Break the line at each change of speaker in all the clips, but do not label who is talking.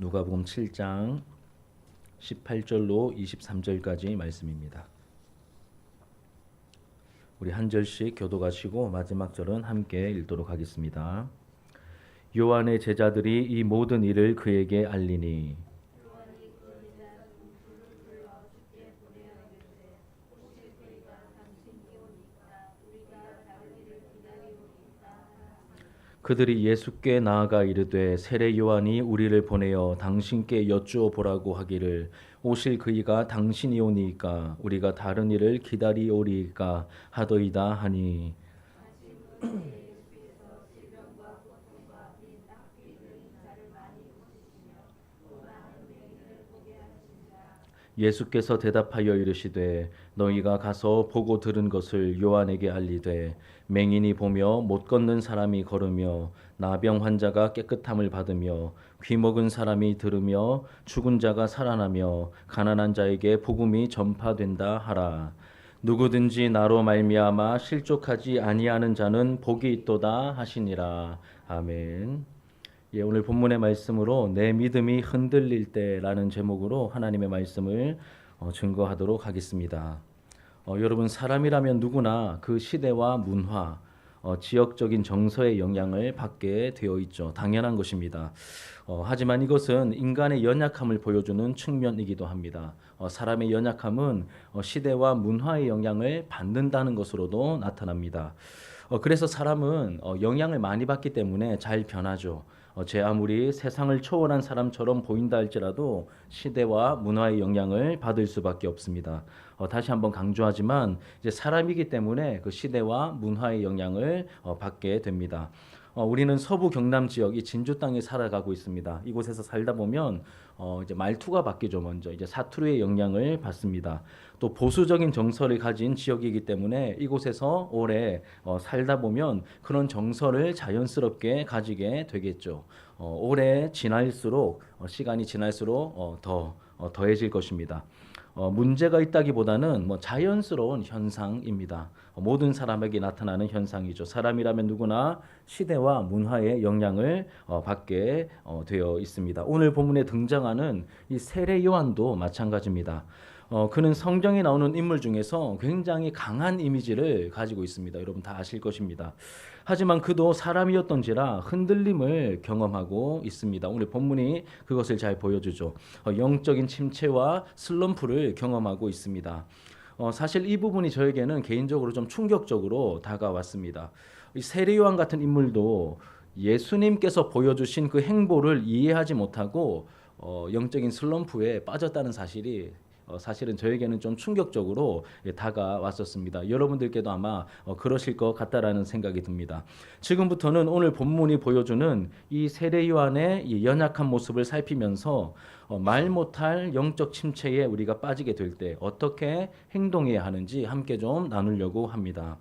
누가복음 7장 18절로 23절까지 말씀입니다. 우리 한 절씩 교독하시고 마지막 절은 함께 읽도록 하겠습니다. 요한의 제자들이 이 모든 일을 그에게 알리니 그들이 예수께 나아가 이르되 세례 요한이 우리를 보내어 당신께 여쭈어 보라고 하기를 오실 그이가 당신이오니이까 우리가 다른 일을 기다리오리이까 하더이다 하니 예수께서 대답하여 이르시되 너희가 가서 보고 들은 것을 요한에게 알리되 맹인이 보며 못 걷는 사람이 걸으며 나병 환자가 깨끗함을 받으며 귀 먹은 사람이 들으며 죽은 자가 살아나며 가난한 자에게 복음이 전파된다 하라. 누구든지 나로 말미암아 실족하지 아니하는 자는 복이 있도다 하시니라. 아멘. 오늘 본문의 말씀으로 내 믿음이 흔들릴 때라는 제목으로 하나님의 말씀을 증거하도록 하겠습니다. 여러분, 사람이라면 누구나 그 시대와 문화, 지역적인 정서의 영향을 받게 되어 있죠. 당연한 것입니다. 하지만 이것은 인간의 연약함을 보여주는 측면이기도 합니다. 사람의 연약함은 시대와 문화의 영향을 받는다는 것으로도 나타납니다. 그래서 사람은 영향을 많이 받기 때문에 잘 변하죠. 제 아무리 세상을 초월한 사람처럼 보인다 할지라도 시대와 문화의 영향을 받을 수밖에 없습니다. 다시 한번 강조하지만 이제 사람이기 때문에 그 시대와 문화의 영향을 받게 됩니다. 우리는 서부 경남 지역 이 진주 땅에 살아가고 있습니다. 이곳에서 살다 보면 이제 말투가 바뀌죠. 먼저 이제 사투리의 영향을 받습니다. 또 보수적인 정서를 가진 지역이기 때문에 이곳에서 오래 살다 보면 그런 정서를 자연스럽게 가지게 되겠죠. 오래 지날수록 시간이 지날수록 더해질 것입니다. 문제가 있다기보다는 자연스러운 현상입니다. 모든 사람에게 나타나는 현상이죠. 사람이라면 누구나 시대와 문화의 영향을 받게 되어 있습니다. 오늘 본문에 등장하는 이 세례 요한도 마찬가지입니다. 그는 성경에 나오는 인물 중에서 굉장히 강한 이미지를 가지고 있습니다. 여러분 다 아실 것입니다. 하지만 그도 사람이었던지라 흔들림을 경험하고 있습니다. 오늘 본문이 그것을 잘 보여주죠. 영적인 침체와 슬럼프를 경험하고 있습니다. 사실 이 부분이 저에게는 개인적으로 좀 충격적으로 다가왔습니다. 이 세례 요한 같은 인물도 예수님께서 보여주신 그 행보를 이해하지 못하고 영적인 슬럼프에 빠졌다는 사실이 사실은 저에게는 좀 충격적으로 다가왔었습니다. 여러분들께도 아마 그러실 것 같다라는 생각이 듭니다. 지금부터는 오늘 본문이 보여주는 이 세례 요한의 이 연약한 모습을 살피면서 말 못할 영적 침체에 우리가 빠지게 될 때 어떻게 행동해야 하는지 함께 좀 나누려고 합니다.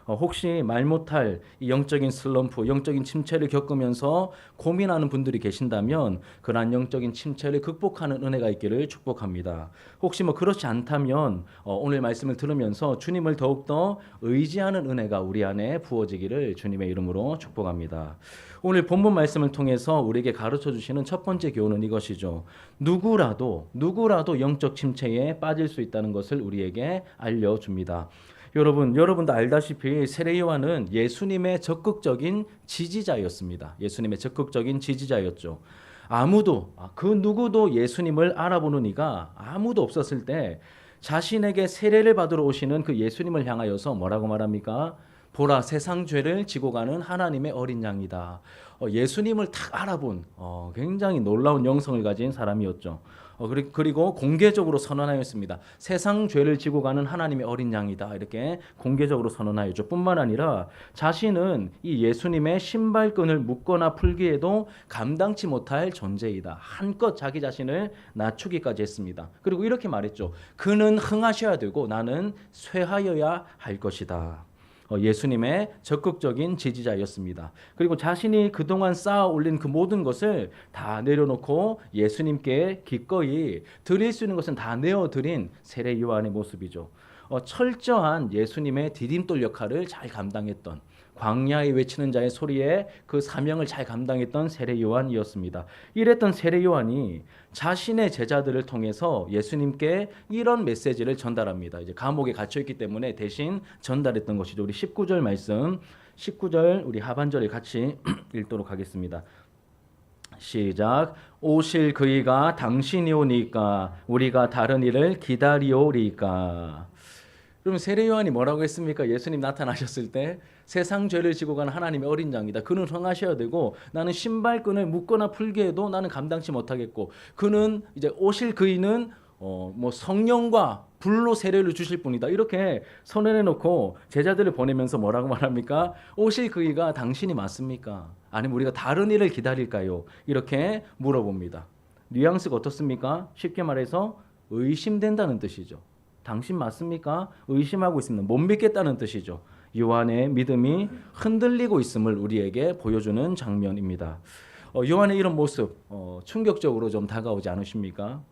혹시 말 못할 이 영적인 슬럼프, 영적인 침체를 겪으면서 고민하는 분들이 계신다면 그러한 영적인 침체를 극복하는 은혜가 있기를 축복합니다. 혹시 그렇지 않다면 오늘 말씀을 들으면서 주님을 더욱더 의지하는 은혜가 우리 안에 부어지기를 주님의 이름으로 축복합니다. 오늘 본문 말씀을 통해서 우리에게 가르쳐 주시는 첫 번째 교훈은 이것이죠. 누구라도 영적 침체에 빠질 수 있다는 것을 우리에게 알려줍니다. 여러분도 알다시피 세례 요한은 예수님의 적극적인 지지자였습니다. 예수님의 적극적인 지지자였죠. 그 누구도 예수님을 알아보는 이가 아무도 없었을 때 자신에게 세례를 받으러 오시는 그 예수님을 향하여서 뭐라고 말합니까? 보라, 세상 죄를 지고 가는 하나님의 어린 양이다. 예수님을 딱 알아본 굉장히 놀라운 영성을 가진 사람이었죠. 그리고 공개적으로 선언하였습니다. 세상 죄를 지고 가는 하나님의 어린 양이다. 이렇게 공개적으로 선언하였죠. 뿐만 아니라 자신은 이 예수님의 신발끈을 묶거나 풀기에도 감당치 못할 존재이다. 한껏 자기 자신을 낮추기까지 했습니다. 그리고 이렇게 말했죠. 그는 흥하셔야 되고 나는 쇠하여야 할 것이다. 예수님의 적극적인 지지자였습니다. 그리고 자신이 그동안 쌓아 올린 그 모든 것을 다 내려놓고 예수님께 기꺼이 드릴 수 있는 것은 다 내어드린 세례 요한의 모습이죠. 철저한 예수님의 디딤돌 역할을 잘 감당했던 광야에 외치는 자의 소리에 그 사명을 잘 감당했던 세례 요한이었습니다. 이랬던 세례 요한이 자신의 제자들을 통해서 예수님께 이런 메시지를 전달합니다. 이제 감옥에 갇혀 있기 때문에 대신 전달했던 것이죠. 우리 19절 말씀, 19절 우리 하반절에 같이 읽도록 하겠습니다. 시작. 오실 그이가 당신이 오니까 우리가 다른 이를 기다리오리까. 그럼 세례 요한이 뭐라고 했습니까? 예수님 나타나셨을 때 세상 죄를 지고 가는 하나님의 어린 양이다. 그는 흥하셔야 되고 나는 신발끈을 묶거나 풀게 해도 나는 감당치 못하겠고 그는 이제 오실 그이는 뭐 성령과 불로 세례를 주실 분이다. 이렇게 선언해 놓고 제자들을 보내면서 뭐라고 말합니까? 오실 그이가 당신이 맞습니까? 아니면 우리가 다른 일을 기다릴까요? 이렇게 물어봅니다. 뉘앙스가 어떻습니까? 쉽게 말해서 의심된다는 뜻이죠. 당신 맞습니까? 의심하고 있습니다. 못 믿겠다는 뜻이죠. 요한의 믿음이 흔들리고 있음을 우리에게 보여주는 장면입니다. 요한의 이런 모습 충격적으로 좀 다가오지 않으십니까?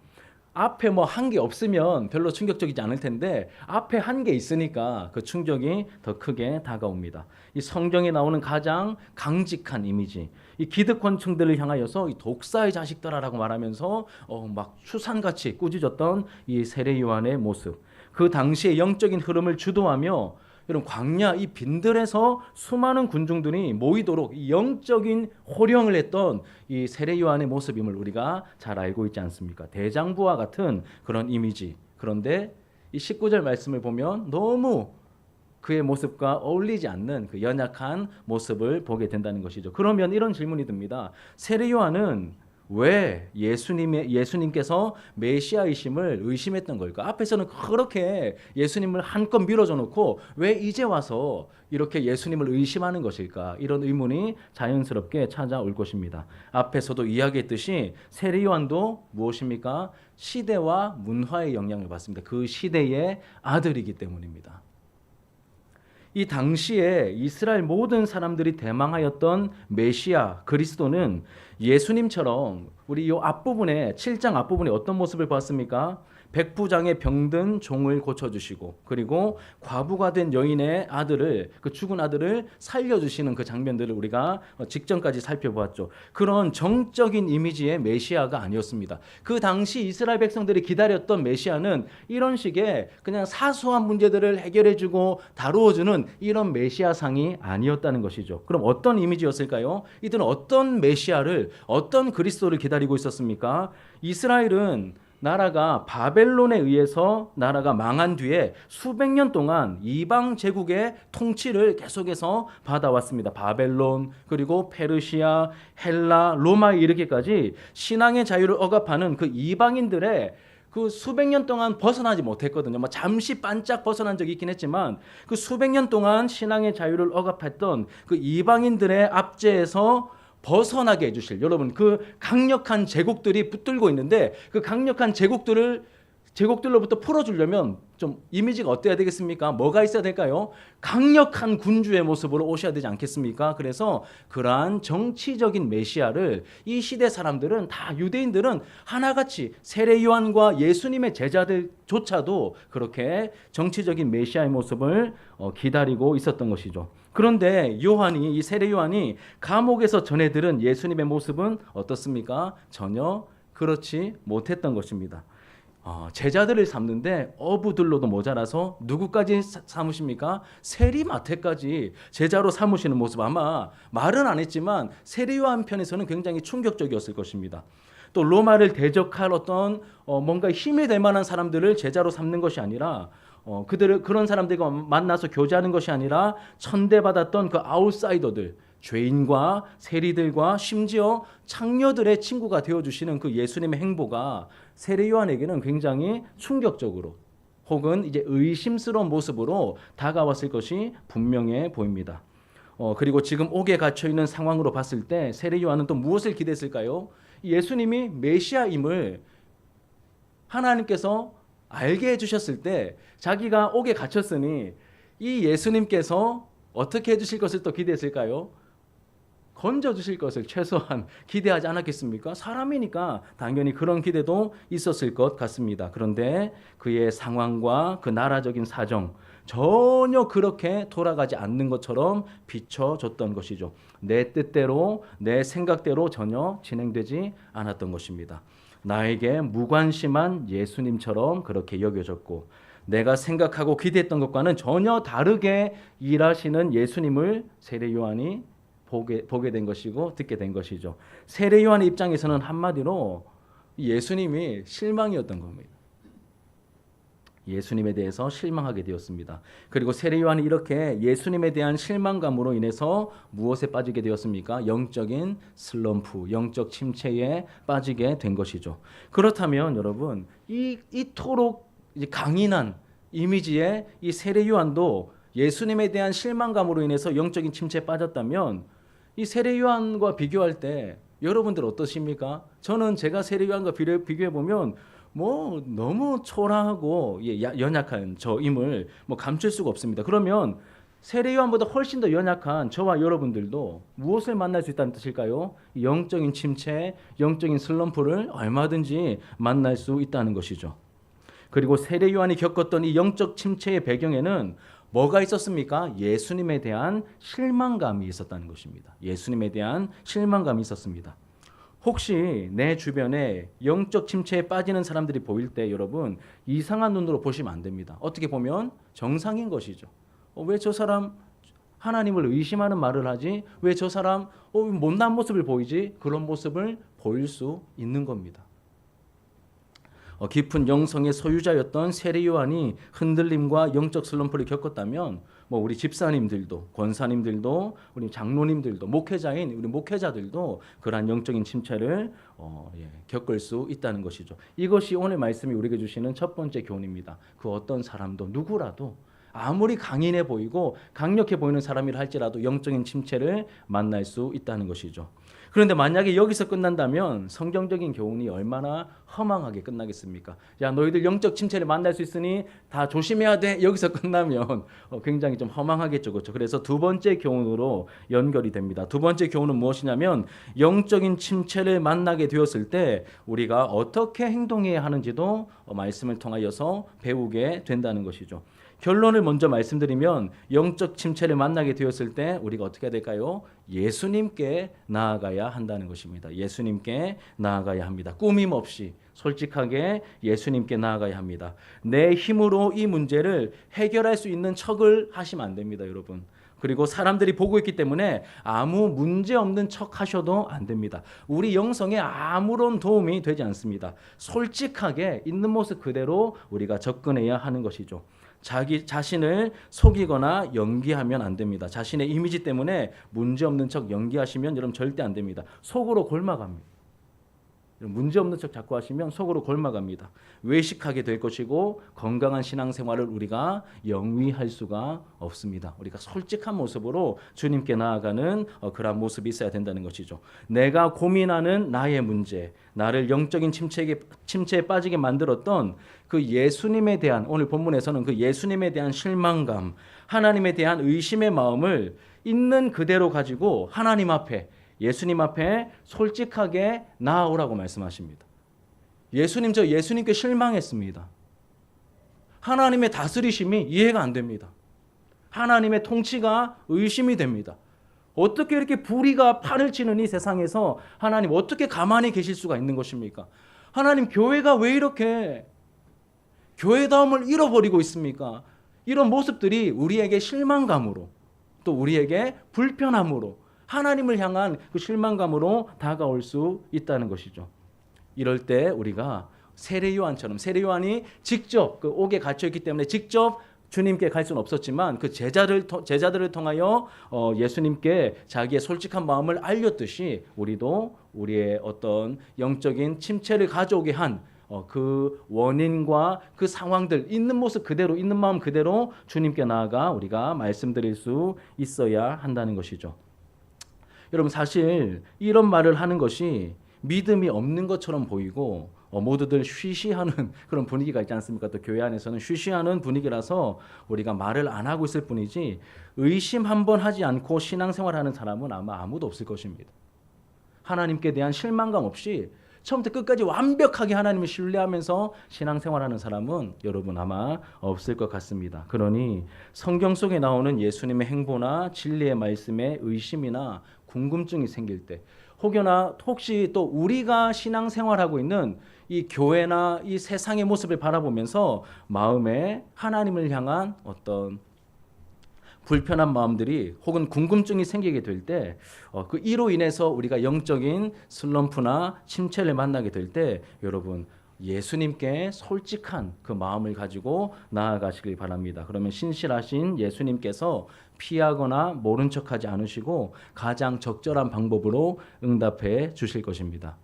앞에 뭐 한 게 없으면 별로 충격적이지 않을 텐데 앞에 한 게 있으니까 그 충격이 더 크게 다가옵니다. 이 성경에 나오는 가장 강직한 이미지, 이 기득권층들을 향하여서 이 독사의 자식들아라고 말하면서 막 추산같이 꾸짖었던 이 세례 요한의 모습, 그 당시의 영적인 흐름을 주도하며 여러분 광야 이 빈들에서 수많은 군중들이 모이도록 이 영적인 호령을 했던 이 세례 요한의 모습임을 우리가 잘 알고 있지 않습니까? 대장부와 같은 그런 이미지. 그런데 이 19절 말씀을 보면 너무 그의 모습과 어울리지 않는 그 연약한 모습을 보게 된다는 것이죠. 그러면 이런 질문이 듭니다. 세례 요한은 왜 예수님께서 메시아이심을 의심했던 걸까? 앞에서는 그렇게 예수님을 한껏 밀어줘 놓고 왜 이제 와서 이렇게 예수님을 의심하는 것일까? 이런 의문이 자연스럽게 찾아올 것입니다. 앞에서도 이야기했듯이 세례 요한도 무엇입니까? 시대와 문화의 영향을 받습니다. 그 시대의 아들이기 때문입니다. 이 당시에 이스라엘 모든 사람들이 대망하였던 메시아 그리스도는 예수님처럼 우리 이 앞부분에 7장 앞부분에 어떤 모습을 보았습니까? 백부장의 병든 종을 고쳐주시고 그리고 과부가 된 여인의 아들을 그 죽은 아들을 살려주시는 그 장면들을 우리가 직전까지 살펴보았죠. 그런 정적인 이미지의 메시아가 아니었습니다. 그 당시 이스라엘 백성들이 기다렸던 메시아는 이런 식의 그냥 사소한 문제들을 해결해주고 다루어주는 이런 메시아상이 아니었다는 것이죠. 그럼 어떤 이미지였을까요? 이들은 어떤 메시아를 어떤 그리스도를 기다리고 있었습니까? 이스라엘은 나라가 바벨론에 의해서 나라가 망한 뒤에 수백 년 동안 이방 제국의 통치를 계속해서 받아왔습니다. 바벨론 그리고 페르시아, 헬라, 로마에 이르기까지 신앙의 자유를 억압하는 그 이방인들의 그 수백 년 동안 벗어나지 못했거든요. 뭐 잠시 반짝 벗어난 적이 있긴 했지만 그 수백 년 동안 신앙의 자유를 억압했던 그 이방인들의 압제에서 벗어나게 해주실 여러분 그 강력한 제국들이 붙들고 있는데 그 강력한 제국들로부터 풀어주려면 좀 이미지가 어때야 되겠습니까? 뭐가 있어야 될까요? 강력한 군주의 모습으로 오셔야 되지 않겠습니까? 그래서 그러한 정치적인 메시아를 이 시대 사람들은 다 유대인들은 하나같이 세례 요한과 예수님의 제자들조차도 그렇게 정치적인 메시아의 모습을 기다리고 있었던 것이죠. 그런데 이 세례 요한이 감옥에서 전해 들은 예수님의 모습은 어떻습니까? 전혀 그렇지 못했던 것입니다. 제자들을 삼는데 어부들로도 모자라서 누구까지 삼으십니까? 세리마태까지 제자로 삼으시는 모습 아마 말은 안 했지만 세례 요한 편에서는 굉장히 충격적이었을 것입니다. 또 로마를 대적할 어떤 뭔가 힘이 될 만한 사람들을 제자로 삼는 것이 아니라 그런 사람들과 만나서 교제하는 것이 아니라 천대받았던 그 아웃사이더들, 죄인과 세리들과 심지어 창녀들의 친구가 되어주시는 그 예수님의 행보가 세례 요한에게는 굉장히 충격적으로 혹은 이제 의심스러운 모습으로 다가왔을 것이 분명해 보입니다. 그리고 지금 옥에 갇혀 있는 상황으로 봤을 때 세례 요한은 또 무엇을 기대했을까요? 예수님이 메시아임을 하나님께서 알게 해주셨을 때 자기가 옥에 갇혔으니 이 예수님께서 어떻게 해주실 것을 또 기대했을까요? 건져주실 것을 최소한 기대하지 않았겠습니까? 사람이니까 당연히 그런 기대도 있었을 것 같습니다. 그런데 그의 상황과 그 나라적인 사정 전혀 그렇게 돌아가지 않는 것처럼 비춰졌던 것이죠. 내 뜻대로 내 생각대로 전혀 진행되지 않았던 것입니다. 나에게 무관심한 예수님처럼 그렇게 여겨졌고 내가 생각하고 기대했던 것과는 전혀 다르게 일하시는 예수님을 세례 요한이 보게 된 것이고 듣게 된 것이죠. 세례 요한의 입장에서는 한마디로 예수님이 실망이었던 겁니다. 예수님에 대해서 실망하게 되었습니다. 그리고 세례 요한이 이렇게 예수님에 대한 실망감으로 인해서 무엇에 빠지게 되었습니까? 영적인 슬럼프, 영적 침체에 빠지게 된 것이죠. 그렇다면 여러분, 이토록 강인한 이미지의 이 세례 요한도 예수님에 대한 실망감으로 인해서 영적인 침체에 빠졌다면 이 세례 요한과 비교할 때 여러분들 어떠십니까? 저는 제가 세례 요한과 비교해 보면 뭐 너무 초라하고 연약한 저임을 감출 수가 없습니다. 그러면 세례 요한보다 훨씬 더 연약한 저와 여러분들도 무엇을 만날 수 있다는 뜻일까요? 영적인 침체, 영적인 슬럼프를 얼마든지 만날 수 있다는 것이죠. 그리고 세례 요한이 겪었던 이 영적 침체의 배경에는 뭐가 있었습니까? 예수님에 대한 실망감이 있었다는 것입니다. 예수님에 대한 실망감이 있었습니다. 혹시 내 주변에 영적 침체에 빠지는 사람들이 보일 때 여러분 이상한 눈으로 보시면 안 됩니다. 어떻게 보면 정상인 것이죠. 왜 저 사람 하나님을 의심하는 말을 하지? 왜 저 사람 못난 모습을 보이지? 그런 모습을 보일 수 있는 겁니다. 깊은 영성의 소유자였던 세례 요한이 흔들림과 영적 슬럼프를 겪었다면 우리 집사님들도 권사님들도 우리 장로님들도 목회자인 우리 목회자들도 그러한 영적인 침체를 겪을 수 있다는 것이죠. 이것이 오늘 말씀이 우리에게 주시는 첫 번째 교훈입니다. 그 어떤 사람도 누구라도 아무리 강인해 보이고 강력해 보이는 사람이라 할지라도 영적인 침체를 만날 수 있다는 것이죠. 그런데 만약에 여기서 끝난다면 성경적인 교훈이 얼마나 허망하게 끝나겠습니까? 야, 너희들 영적 침체를 만날 수 있으니 다 조심해야 돼. 여기서 끝나면 굉장히 좀 허망하겠죠. 그렇죠? 그래서 두 번째 교훈으로 연결이 됩니다. 두 번째 교훈은 무엇이냐면 영적인 침체를 만나게 되었을 때 우리가 어떻게 행동해야 하는지도 말씀을 통하여서 배우게 된다는 것이죠. 결론을 먼저 말씀드리면 영적 침체를 만나게 되었을 때 우리가 어떻게 해야 될까요? 예수님께 나아가야 한다는 것입니다. 예수님께 나아가야 합니다. 꾸밈 없이 솔직하게 예수님께 나아가야 합니다. 내 힘으로 이 문제를 해결할 수 있는 척을 하시면 안 됩니다, 여러분. 그리고 사람들이 보고 있기 때문에 아무 문제 없는 척 하셔도 안 됩니다. 우리 영성에 아무런 도움이 되지 않습니다. 솔직하게 있는 모습 그대로 우리가 접근해야 하는 것이죠. 자기 자신을 속이거나 연기하면 안 됩니다. 자신의 이미지 때문에 문제없는 척 연기하시면 여러분 절대 안 됩니다. 속으로 골마갑니다. 문제없는 척 자꾸 하시면 속으로 골마갑니다. 외식하게 될 것이고 건강한 신앙생활을 우리가 영위할 수가 없습니다. 우리가 솔직한 모습으로 주님께 나아가는 그러한 모습이 있어야 된다는 것이죠. 내가 고민하는 나의 문제, 나를 영적인 침체에 빠지게 만들었던 그 예수님에 대한 오늘 본문에서는 그 예수님에 대한 실망감, 하나님에 대한 의심의 마음을 있는 그대로 가지고 하나님 앞에 예수님 앞에 솔직하게 나아오라고 말씀하십니다. 저 예수님께 실망했습니다. 하나님의 다스리심이 이해가 안 됩니다. 하나님의 통치가 의심이 됩니다. 어떻게 이렇게 불의가 판을 치는 이 세상에서 하나님 어떻게 가만히 계실 수가 있는 것입니까? 하나님 교회가 왜 이렇게 교회다움을 잃어버리고 있습니까? 이런 모습들이 우리에게 실망감으로 또 우리에게 불편함으로 하나님을 향한 그 실망감으로 다가올 수 있다는 것이죠. 이럴 때 우리가 세례 요한처럼 세례 요한이 직접 그 옥에 갇혀 있기 때문에 직접 주님께 갈 수는 없었지만 그 제자들을 통하여 예수님께 자기의 솔직한 마음을 알렸듯이 우리도 우리의 어떤 영적인 침체를 가져오게 한 그 원인과 그 상황들 있는 모습 그대로 있는 마음 그대로 주님께 나아가 우리가 말씀드릴 수 있어야 한다는 것이죠. 여러분 사실 이런 말을 하는 것이 믿음이 없는 것처럼 보이고 모두들 쉬쉬하는 그런 분위기가 있지 않습니까? 또 교회 안에서는 쉬쉬하는 분위기라서 우리가 말을 안 하고 있을 뿐이지 의심 한번 하지 않고 신앙생활하는 사람은 아마 아무도 없을 것입니다. 하나님께 대한 실망감 없이 처음부터 끝까지 완벽하게 하나님을 신뢰하면서 신앙생활하는 사람은 여러분 아마 없을 것 같습니다. 그러니 성경 속에 나오는 예수님의 행보나 진리의 말씀에 의심이나 궁금증이 생길 때 혹시 또 우리가 신앙생활하고 있는 이 교회나 이 세상의 모습을 바라보면서 마음에 하나님을 향한 어떤 불편한 마음들이 혹은 궁금증이 생기게 될 때 그 이로 인해서 우리가 영적인 슬럼프나 침체를 만나게 될 때 여러분 예수님께 솔직한 그 마음을 가지고 나아가시길 바랍니다. 그러면 신실하신 예수님께서 피하거나 모른 척하지 않으시고 가장 적절한 방법으로 응답해 주실 것입니다.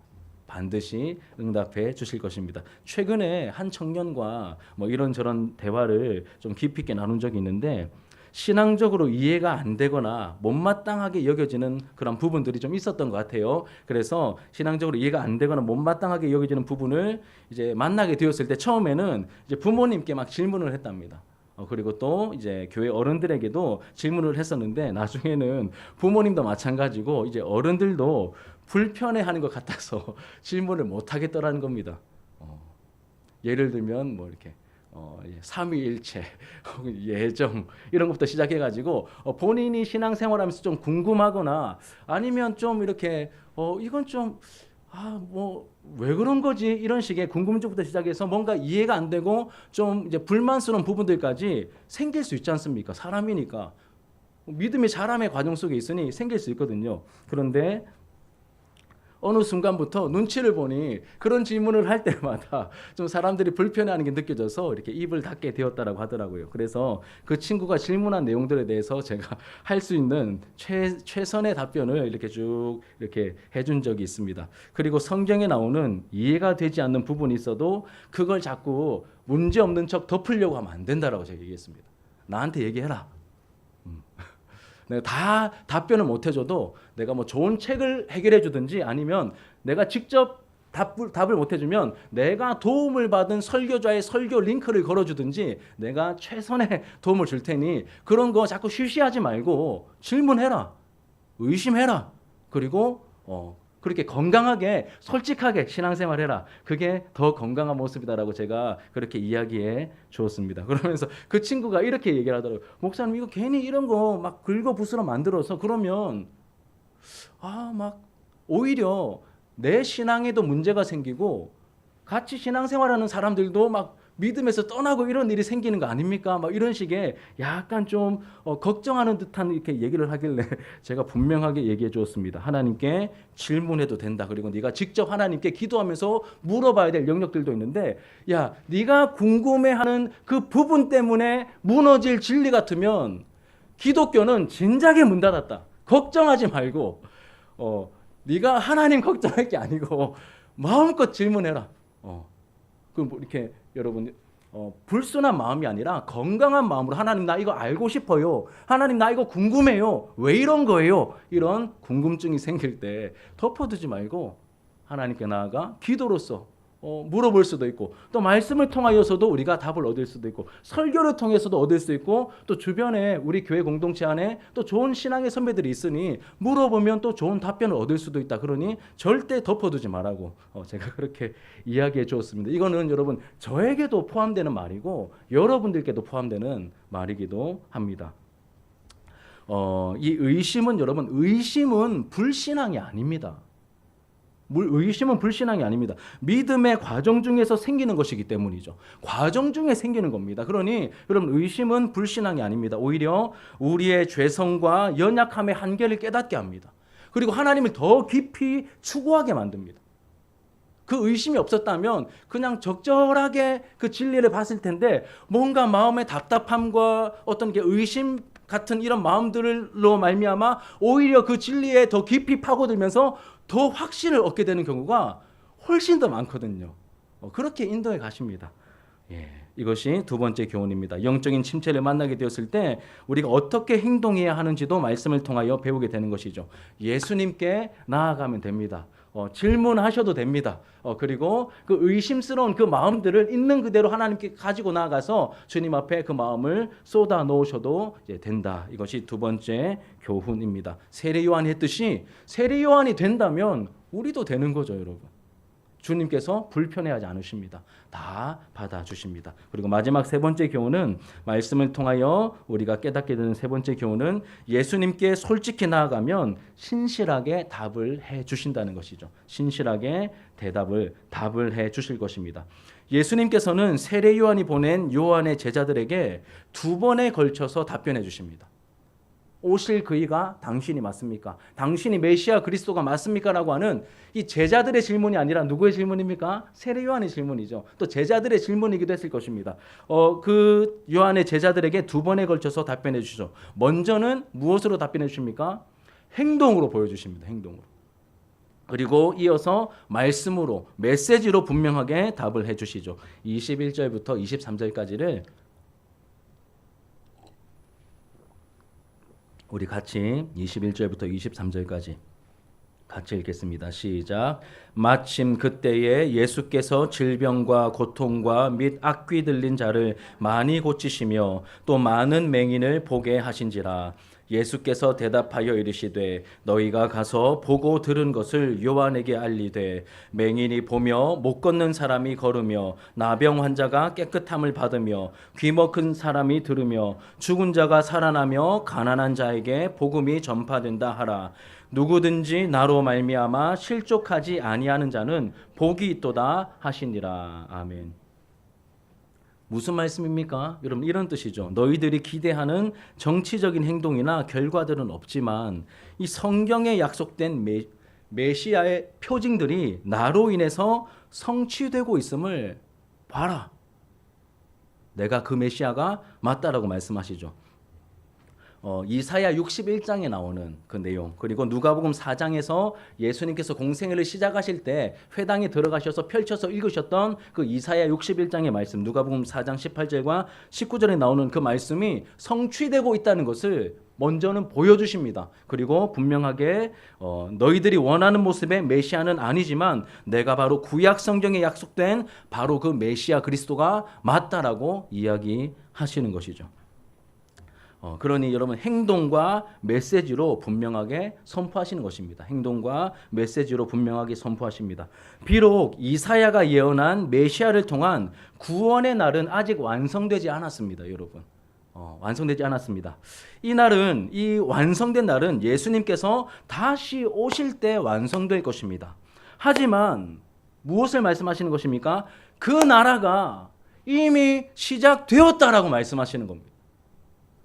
반드시 응답해 주실 것입니다. 최근에 한 청년과 이런저런 대화를 좀 깊이 있게 나눈 적이 있는데 신앙적으로 이해가 안 되거나 못마땅하게 여겨지는 그런 부분들이 좀 있었던 것 같아요. 그래서 신앙적으로 이해가 안 되거나 못마땅하게 여겨지는 부분을 이제 만나게 되었을 때 처음에는 이제 부모님께 막 질문을 했답니다. 그리고 또 이제 교회 어른들에게도 질문을 했었는데 나중에는 부모님도 마찬가지고 이제 어른들도 불편해하는 것 같아서 질문을 못 하겠더라는 겁니다. 예를 들면 이렇게 삼위일체, 예정 이런 것부터 시작해가지고 본인이 신앙생활하면서 좀 궁금하거나 아니면 좀 이렇게 이건 좀 왜 그런 거지 이런 식의 궁금증부터 시작해서 뭔가 이해가 안 되고 좀 이제 불만스러운 부분들까지 생길 수 있지 않습니까? 사람이니까 믿음의 자람의 과정 속에 있으니 생길 수 있거든요. 그런데 어느 순간부터 눈치를 보니 그런 질문을 할 때마다 좀 사람들이 불편해하는 게 느껴져서 이렇게 입을 닫게 되었다라고 하더라고요. 그래서 그 친구가 질문한 내용들에 대해서 제가 할 수 있는 최선의 답변을 이렇게 쭉 이렇게 해준 적이 있습니다. 그리고 성경에 나오는 이해가 되지 않는 부분이 있어도 그걸 자꾸 문제 없는 척 덮으려고 하면 안 된다라고 제가 얘기했습니다. 나한테 얘기해라. 내가 다 답변을 못 해줘도 내가 좋은 책을 해결해 주든지 아니면 내가 직접 답을 못 해주면 내가 도움을 받은 설교자의 설교 링크를 걸어주든지 내가 최선의 도움을 줄 테니 그런 거 자꾸 쉬쉬하지 말고 질문해라. 의심해라. 그리고 그렇게 건강하게 솔직하게 신앙생활해라. 그게 더 건강한 모습이다라고 제가 그렇게 이야기해 주었습니다. 그러면서 그 친구가 이렇게 얘기를 하더라고요. 목사님 이거 괜히 이런 거 막 긁어부스러 만들어서 그러면 막 오히려 내 신앙에도 문제가 생기고 같이 신앙생활하는 사람들도 막 믿음에서 떠나고 이런 일이 생기는 거 아닙니까? 막 이런 식의 약간 좀 걱정하는 듯한 이렇게 얘기를 하길래 제가 분명하게 얘기해 주었습니다. 하나님께 질문해도 된다. 그리고 네가 직접 하나님께 기도하면서 물어봐야 될 영역들도 있는데 야, 네가 궁금해하는 그 부분 때문에 무너질 진리 같으면 기독교는 진작에 문 닫았다. 걱정하지 말고 네가 하나님 걱정할 게 아니고 마음껏 질문해라. 이렇게 여러분 불순한 마음이 아니라 건강한 마음으로 하나님 나 이거 알고 싶어요. 하나님 나 이거 궁금해요. 왜 이런 거예요? 이런 궁금증이 생길 때 덮어두지 말고 하나님께 나아가 기도로서 물어볼 수도 있고 또 말씀을 통하여서도 우리가 답을 얻을 수도 있고 설교를 통해서도 얻을 수 있고 또 주변에 우리 교회 공동체 안에 또 좋은 신앙의 선배들이 있으니 물어보면 또 좋은 답변을 얻을 수도 있다. 그러니 절대 덮어두지 말라고 제가 그렇게 이야기해 주었습니다. 이거는 여러분 저에게도 포함되는 말이고 여러분들께도 포함되는 말이기도 합니다. 이 의심은 여러분 의심은 불신앙이 아닙니다. 의심은 불신앙이 아닙니다. 믿음의 과정 중에서 생기는 것이기 때문이죠. 과정 중에 생기는 겁니다. 그러니 여러분 의심은 불신앙이 아닙니다. 오히려 우리의 죄성과 연약함의 한계를 깨닫게 합니다. 그리고 하나님을 더 깊이 추구하게 만듭니다. 그 의심이 없었다면 그냥 적절하게 그 진리를 봤을 텐데 뭔가 마음의 답답함과 어떤 게 의심 같은 이런 마음들로 말미암아 오히려 그 진리에 더 깊이 파고들면서 더 확신을 얻게 되는 경우가 훨씬 더 많거든요. 그렇게 인도해 가십니다. 이것이 두 번째 교훈입니다. 영적인 침체를 만나게 되었을 때 우리가 어떻게 행동해야 하는지도 말씀을 통하여 배우게 되는 것이죠. 예수님께 나아가면 됩니다. 질문하셔도 됩니다. 그리고 그 의심스러운 그 마음들을 있는 그대로 하나님께 가지고 나가서 주님 앞에 그 마음을 쏟아 놓으셔도 된다. 이것이 두 번째 교훈입니다. 세례 요한이 했듯이 세례 요한이 된다면 우리도 되는 거죠, 여러분. 주님께서 불편해하지 않으십니다. 다 받아주십니다. 그리고 마지막 세 번째 교훈은, 말씀을 통하여 우리가 깨닫게 되는 세 번째 교훈은, 예수님께 솔직히 나아가면 신실하게 답을 해 주신다는 것이죠. 신실하게 답을 해 주실 것입니다. 예수님께서는 세례 요한이 보낸 요한의 제자들에게 두 번에 걸쳐서 답변해 주십니다. 오실 그이가 당신이 맞습니까? 당신이 메시아 그리스도가 맞습니까? 라고 하는 이 제자들의 질문이 아니라 누구의 질문입니까? 세례 요한의 질문이죠. 또 제자들의 질문이기도 했을 것입니다. 그 요한의 제자들에게 두 번에 걸쳐서 답변해 주시죠. 먼저는 무엇으로 답변해 주십니까? 행동으로 보여주십니다. 행동으로. 그리고 이어서 말씀으로, 메시지로 분명하게 답을 해 주시죠. 21절부터 23절까지를 우리 같이 21절부터 23절까지 같이 읽겠습니다. 시작. 마침 그때에 예수께서 질병과 고통과 및 악귀 들린 자를 많이 고치시며 또 많은 맹인을 보게 하신지라. 예수께서 대답하여 이르시되 너희가 가서 보고 들은 것을 요한에게 알리되 맹인이 보며 못 걷는 사람이 걸으며 나병 환자가 깨끗함을 받으며 귀먹은 사람이 들으며 죽은 자가 살아나며 가난한 자에게 복음이 전파된다 하라. 누구든지 나로 말미암아 실족하지 아니하는 자는 복이 있도다 하시니라. 아멘. 무슨 말씀입니까? 여러분, 이런 뜻이죠. 너희들이 기대하는 정치적인 행동이나 결과들은 없지만 이 성경에 약속된 메시아의 표징들이 나로 인해서 성취되고 있음을 봐라. 내가 그 메시아가 맞다라고 말씀하시죠. 이사야 61장에 나오는 그 내용, 그리고 누가복음 4장에서 예수님께서 공생애를 시작하실 때 회당에 들어가셔서 펼쳐서 읽으셨던 그 이사야 61장의 말씀, 누가복음 4장 18절과 19절에 나오는 그 말씀이 성취되고 있다는 것을 먼저는 보여주십니다. 그리고 분명하게 너희들이 원하는 모습의 메시아는 아니지만 내가 바로 구약 성경에 약속된 바로 그 메시아 그리스도가 맞다라고 이야기하시는 것이죠. 그러니 여러분, 행동과 메시지로 분명하게 선포하시는 것입니다. 행동과 메시지로 분명하게 선포하십니다. 비록 이사야가 예언한 메시아를 통한 구원의 날은 아직 완성되지 않았습니다, 여러분. 완성되지 않았습니다. 이 완성된 날은 예수님께서 다시 오실 때 완성될 것입니다. 하지만 무엇을 말씀하시는 것입니까? 그 나라가 이미 시작되었다라고 말씀하시는 겁니다.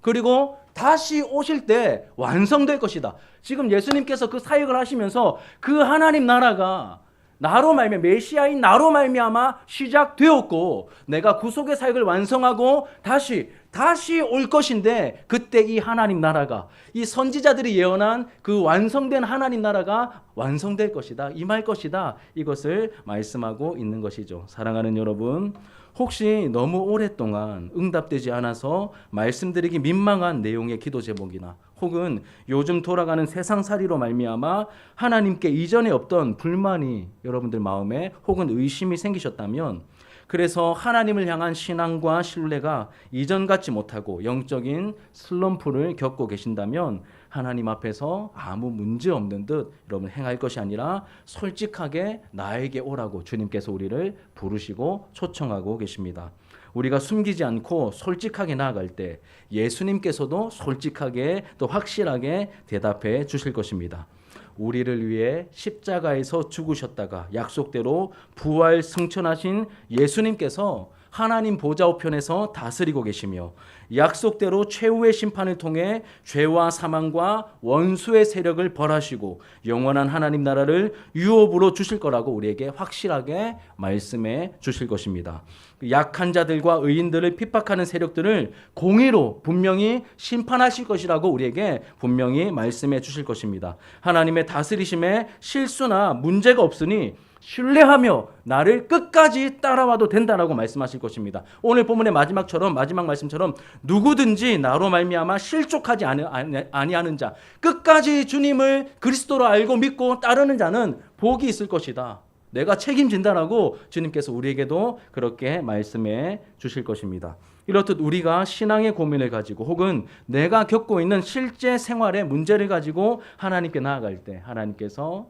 그리고 다시 오실 때 완성될 것이다. 지금 예수님께서 그 사역을 하시면서 그 하나님 나라가 메시아인 나로 말미암아 시작되었고 내가 구속의 사역을 완성하고 다시 올 것인데, 그때 이 하나님 나라가, 이 선지자들이 예언한 그 완성된 하나님 나라가 완성될 것이다, 임할 것이다, 이것을 말씀하고 있는 것이죠. 사랑하는 여러분, 혹시 너무 오랫동안 응답되지 않아서 말씀드리기 민망한 내용의 기도 제목이나 혹은 요즘 돌아가는 세상살이로 말미암아 하나님께 이전에 없던 불만이 여러분들 마음에 혹은 의심이 생기셨다면, 그래서 하나님을 향한 신앙과 신뢰가 이전 같지 못하고 영적인 슬럼프를 겪고 계신다면 하나님 앞에서 아무 문제 없는 듯 여러분 행할 것이 아니라 솔직하게 나에게 오라고 주님께서 우리를 부르시고 초청하고 계십니다. 우리가 숨기지 않고 솔직하게 나아갈 때 예수님께서도 솔직하게 또 확실하게 대답해 주실 것입니다. 우리를 위해 십자가에서 죽으셨다가 약속대로 부활 승천하신 예수님께서 하나님 보좌 우편에서 다스리고 계시며 약속대로 최후의 심판을 통해 죄와 사망과 원수의 세력을 벌하시고 영원한 하나님 나라를 유업으로 주실 거라고 우리에게 확실하게 말씀해 주실 것입니다. 약한 자들과 의인들을 핍박하는 세력들을 공의로 분명히 심판하실 것이라고 우리에게 분명히 말씀해 주실 것입니다. 하나님의 다스리심에 실수나 문제가 없으니 신뢰하며 나를 끝까지 따라와도 된다라고 말씀하실 것입니다. 오늘 본문의 마지막 말씀처럼 누구든지 나로 말미암아 실족하지 아니하는 자, 끝까지 주님을 그리스도로 알고 믿고 따르는 자는 복이 있을 것이다. 내가 책임진다라고 주님께서 우리에게도 그렇게 말씀해 주실 것입니다. 이렇듯 우리가 신앙의 고민을 가지고 혹은 내가 겪고 있는 실제 생활의 문제를 가지고 하나님께 나아갈 때 하나님께서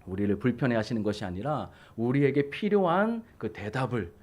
우리를 불편해하시는 것이 아니라 우리에게 필요한 그 대답을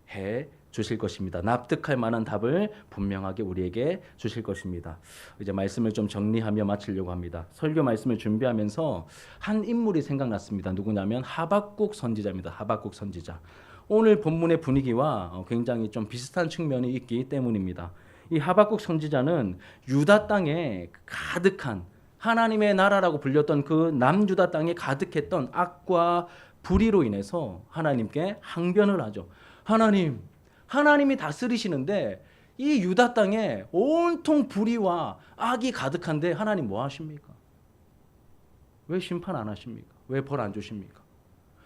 해 주실 것입니다. 납득할 만한 답을 분명하게 우리에게 주실 것입니다. 이제 말씀을 좀 정리하며 마치려고 합니다. 설교 말씀을 준비하면서 한 인물이 생각났습니다. 누구냐면 하박국 선지자입니다. 하박국 선지자. 오늘 본문의 분위기와 굉장히 좀 비슷한 측면이 있기 때문입니다. 이 하박국 선지자는 유다 땅에 가득한 하나님의 나라라고 불렸던 그 남유다 땅에 가득했던 악과 불의로 인해서 하나님께 항변을 하죠. 하나님이 다스리시는데 이 유다 땅에 온통 불의와 악이 가득한데 하나님 뭐 하십니까? 왜 심판 안 하십니까? 왜 벌 안 주십니까?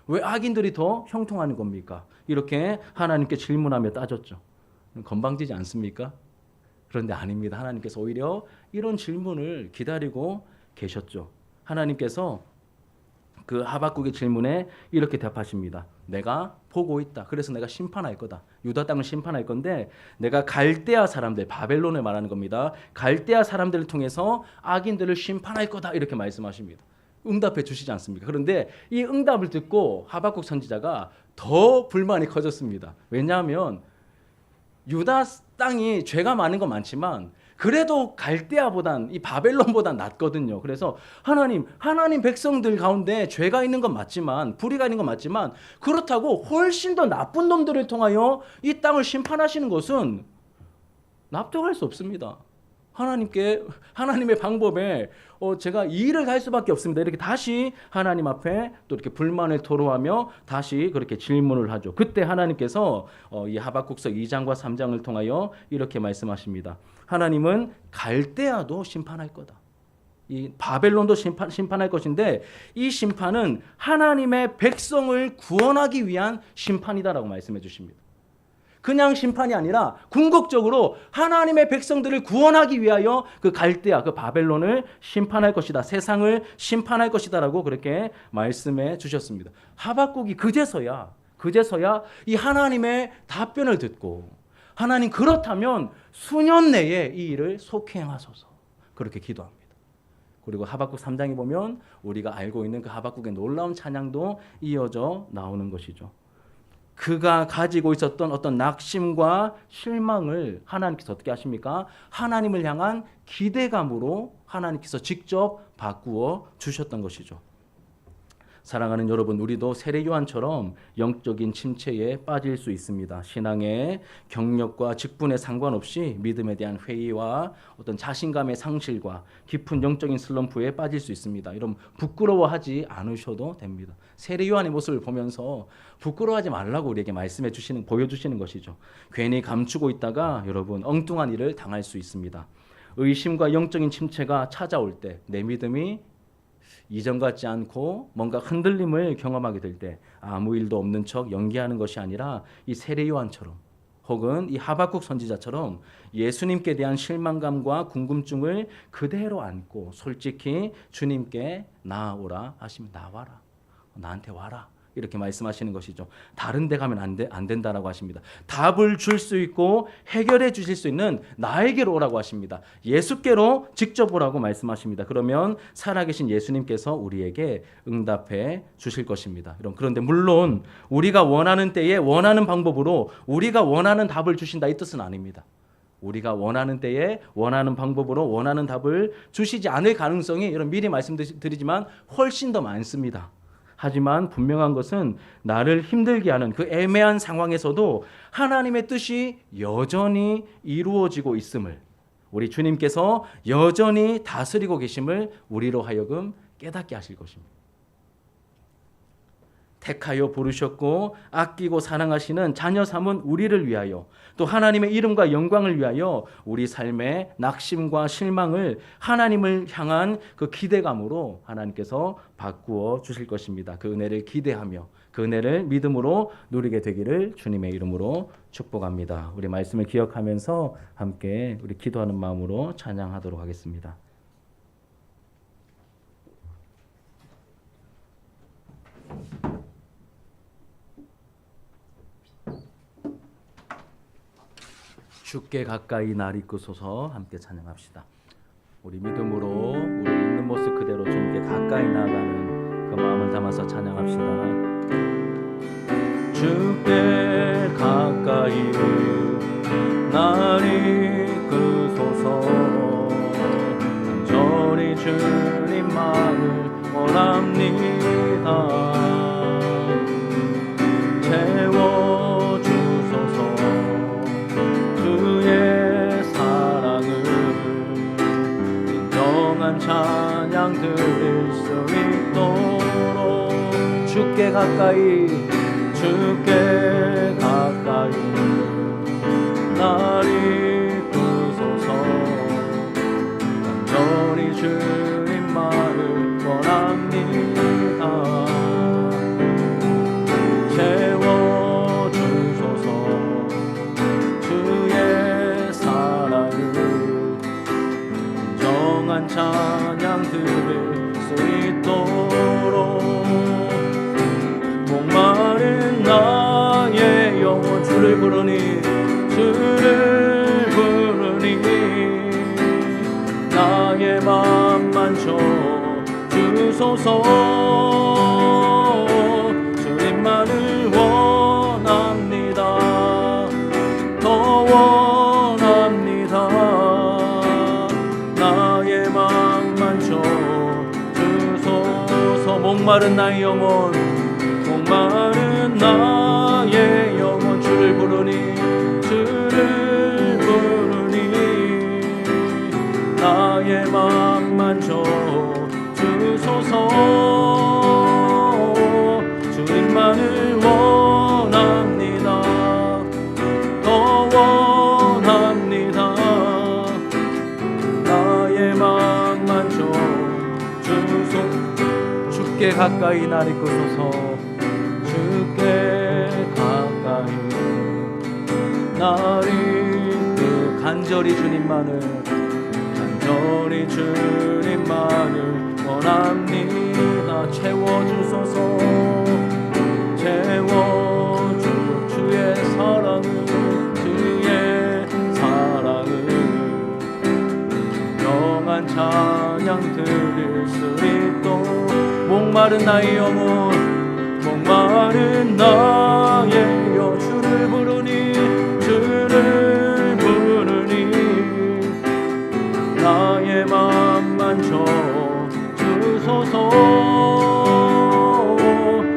왜 악인들이 더 형통하는 겁니까? 이렇게 하나님께 질문하며 따졌죠. 건방지지 않습니까? 그런데 아닙니다. 하나님께서 오히려 이런 질문을 기다리고 계셨죠. 하나님께서 그 하박국의 질문에 이렇게 답하십니다. 내가 보고 있다. 그래서 내가 심판할 거다. 유다 땅을 심판할 건데 내가 갈대아 사람들, 바벨론을 말하는 겁니다. 갈대아 사람들을 통해서 악인들을 심판할 거다. 이렇게 말씀하십니다. 응답해 주시지 않습니까? 그런데 이 응답을 듣고 하박국 선지자가 더 불만이 커졌습니다. 왜냐하면 유다 땅이 죄가 많은 건 많지만 그래도 갈대아보단 이 바벨론보단 낫거든요. 그래서 하나님 백성들 가운데 죄가 있는 건 맞지만 불의가 있는 건 맞지만 그렇다고 훨씬 더 나쁜 놈들을 통하여 이 땅을 심판하시는 것은 납득할 수 없습니다. 하나님의 방법에 제가 이의를 갈 수밖에 없습니다. 이렇게 다시 하나님 앞에 또 이렇게 불만을 토로하며 다시 그렇게 질문을 하죠. 그때 하나님께서 이 하박국서 2장과 3장을 통하여 이렇게 말씀하십니다. 하나님은 갈대아도 심판할 거다. 이 바벨론도 심판할 것인데 이 심판은 하나님의 백성을 구원하기 위한 심판이다라고 말씀해 주십니다. 그냥 심판이 아니라 궁극적으로 하나님의 백성들을 구원하기 위하여 그 갈대아, 그 바벨론을 심판할 것이다. 세상을 심판할 것이다라고 그렇게 말씀해 주셨습니다. 하박국이 그제서야 이 하나님의 답변을 듣고 하나님 그렇다면 수년 내에 이 일을 속히 행하소서 그렇게 기도합니다. 그리고 하박국 3장에 보면 우리가 알고 있는 그 하박국의 놀라운 찬양도 이어져 나오는 것이죠. 그가 가지고 있었던 어떤 낙심과 실망을 하나님께서 어떻게 하십니까? 하나님을 향한 기대감으로 하나님께서 직접 바꾸어 주셨던 것이죠. 사랑하는 여러분, 우리도 세례 요한처럼 영적인 침체에 빠질 수 있습니다. 신앙의 경력과 직분에 상관없이 믿음에 대한 회의와 어떤 자신감의 상실과 깊은 영적인 슬럼프에 빠질 수 있습니다. 여러분 부끄러워하지 않으셔도 됩니다. 세례 요한의 모습을 보면서 부끄러워하지 말라고 우리에게 보여주시는 것이죠. 괜히 감추고 있다가 여러분 엉뚱한 일을 당할 수 있습니다. 의심과 영적인 침체가 찾아올 때 내 믿음이 이전 같지 않고 뭔가 흔들림을 경험하게 될 때 아무 일도 없는 척 연기하는 것이 아니라 이 세례 요한처럼 혹은 이 하박국 선지자처럼 예수님께 대한 실망감과 궁금증을 그대로 안고 솔직히 주님께 나아오라 하시면 나와라. 나한테 와라. 이렇게 말씀하시는 것이죠. 다른 데 가면 안 된다라고 하십니다. 답을 줄 수 있고 해결해 주실 수 있는 나에게로 오라고 하십니다. 예수께로 직접 오라고 말씀하십니다. 그러면 살아계신 예수님께서 우리에게 응답해 주실 것입니다. 그런데 물론 우리가 원하는 때에 원하는 방법으로 우리가 원하는 답을 주신다 이 뜻은 아닙니다. 우리가 원하는 때에 원하는 방법으로 원하는 답을 주시지 않을 가능성이 이런 미리 말씀드리지만 훨씬 더 많습니다. 하지만 분명한 것은 나를 힘들게 하는 그 애매한 상황에서도 하나님의 뜻이 여전히 이루어지고 있음을 우리 주님께서 여전히 다스리고 계심을 우리로 하여금 깨닫게 하실 것입니다. 택하여 부르셨고 아끼고 사랑하시는 자녀 삼은 우리를 위하여, 또 하나님의 이름과 영광을 위하여 우리 삶의 낙심과 실망을 하나님을 향한 그 기대감으로 하나님께서 바꾸어 주실 것입니다. 그 은혜를 기대하며 그 은혜를 믿음으로 누리게 되기를 주님의 이름으로 축복합니다. 우리 말씀을 기억하면서 함께 우리 기도하는 마음으로 찬양하도록 하겠습니다. 주께 가까이 날 이끄소서. 함께 찬양합시다. 우리 믿음으로 우리 있는 모습 그대로 주님께 가까이 나아가는 그 마음을 담아서 찬양합시다. 주께 가까이 날 이끄소서. 간절히 주님만을 원합니다. 채워주소서. 주의 사랑을 진정한 찬양 드릴 수 있도록 주께 가까이 날 이끄소서. 간절히 주님만을 원합니다. 채워주소서. 주의 사랑을 진정한 찬양 드릴 수 있도록 목마른 나의 영혼 주를 부르니 나의 맘만 줘 주소서. 주님만을 원합니다. 더 원합니다. 나의 맘만 줘 주소서. 목마른 나의 영혼, 목마른 나의 영혼 주를 부르니 나의 맘만 줘 주소서. 주님만을 원합니다. 더 원합니다. 나의 맘만 줘 주소서. 주께 가까이 날 이끄소서. 주께 가까이 날 이끄 간절히 주님만을 원합니다. 채워주소서. 채워주 주의 사랑을 영한 찬양 드릴 수 있도록 목마른 나의 영혼, 목마른 나의 영 주를 부르니 나의 맘만 줘 주소서.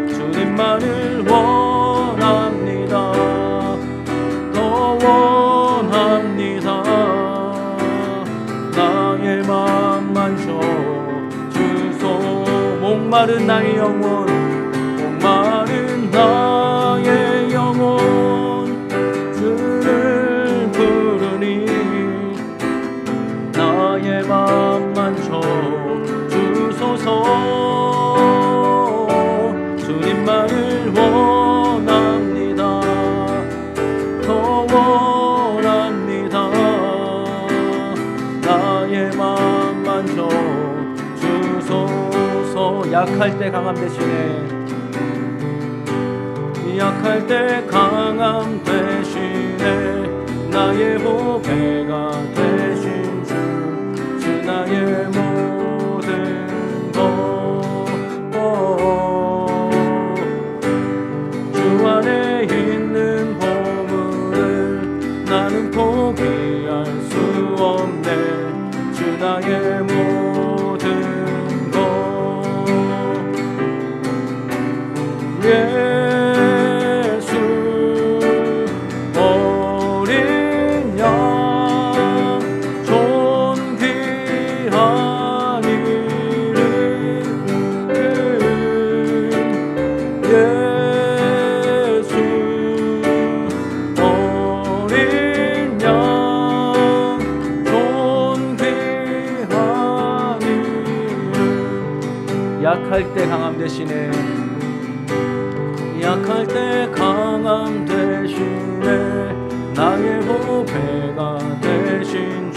주님만을 원합니다. 더 원합니다. 나의 맘만 줘 주소서. 목마른 나의 영혼, 목마른 나의 영혼 주를 부르니 나의 맘만 줘 주소서. 주님만을 원합니다. 더 원합니다. 나의 맘만 줘 주소서. 약할 때 강함 대신에 약할 때 강함 대신에 나의 보배가 되신 주 나의 모든 것 주 안에 있는 보물을 나는 포기할 수 없네. 주 나의 모든 것 예수 어린 양 존귀한 되시네. 약할 때 강함 되시네. 나의 보배가 되신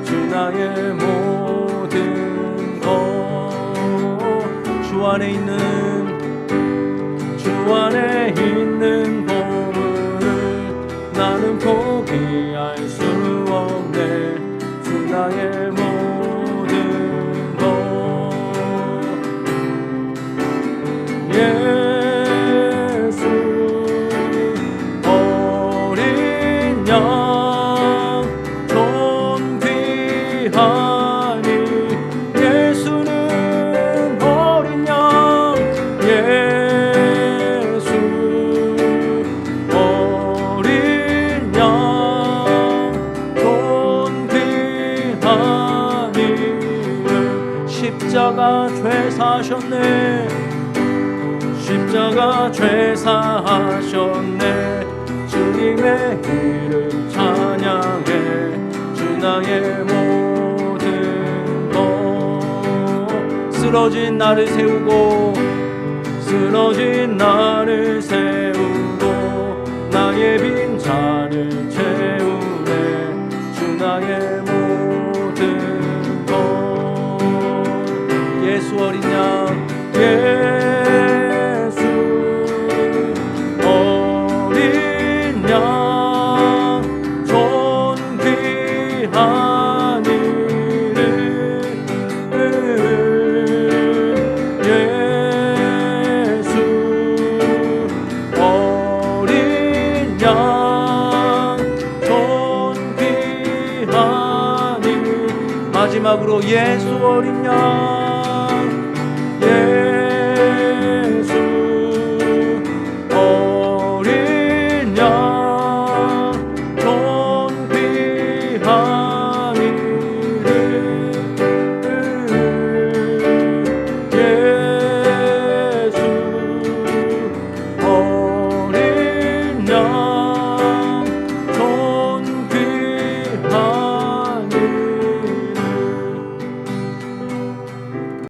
주 나의 모든 것. 주 안에 있는 보물을 나는 포기할 수 없네. 주 나의 모든 것. 예수 어린 양 존귀하니. 예수는 어린 양. 예수 어린 양 존귀하니. 십자가 죄 사셨네. 십자가 죄 사하셨네. 주님의 이름 찬양해. 주 나의 모든 것. 쓰러진 나를 세우고 나의 빈잔을 채우네. 주 나의 모든 것. 예수 어린 양. 예수 어린 양 존귀하니. 예수 어린 양 존귀하니. 마지막으로 예수 어린 양.